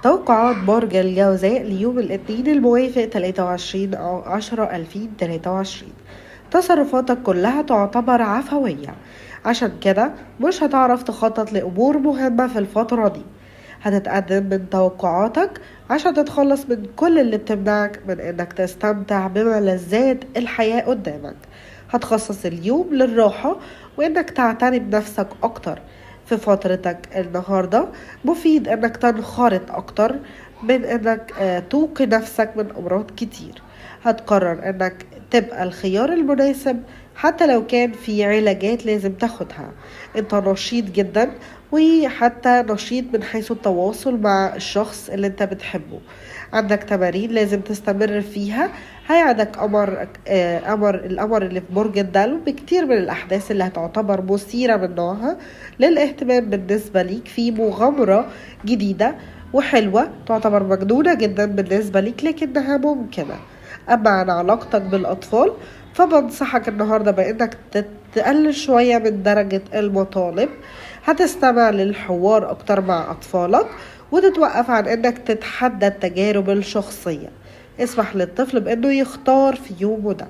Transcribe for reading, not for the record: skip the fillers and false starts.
توقعات برج الجوزاء ليوم الاثنين الموافق 23/10/2023. تصرفاتك كلها تعتبر عفوية، عشان كده مش هتعرف تخطط لأمور مهمة في الفترة دي. هتتقدم من توقعاتك عشان تتخلص من كل اللي بتمنعك من انك تستمتع بملذات الحياة قدامك. هتخصص اليوم للراحة وانك تعتني بنفسك اكتر. في فترتك النهاردة مفيد انك تنخرط اكتر من انك توقي نفسك من امراض كتير. هتقرر انك تبقى الخيار المناسب حتى لو كان في علاجات لازم تاخدها. انت نشيط جدا، وحتى نشيط من حيث التواصل مع الشخص اللي انت بتحبه. عندك تمارين لازم تستمر فيها. هيعدك القمر اللي في برج الدلو بكتير من الأحداث اللي هتعتبر مثيرة من نوعها للاهتمام بالنسبة ليك في مغامرة جديدة وحلوة، تعتبر مجنونة جدا بالنسبة ليك لكنها ممكنة. أما عن علاقتك بالأطفال فبنصحك النهاردة بأنك تقلل شوية من درجة المطالب. هتستمع للحوار أكتر مع أطفالك وتتوقف عن أنك تتحدى التجارب الشخصية. اسمح للطفل بأنه يختار في يومه ده.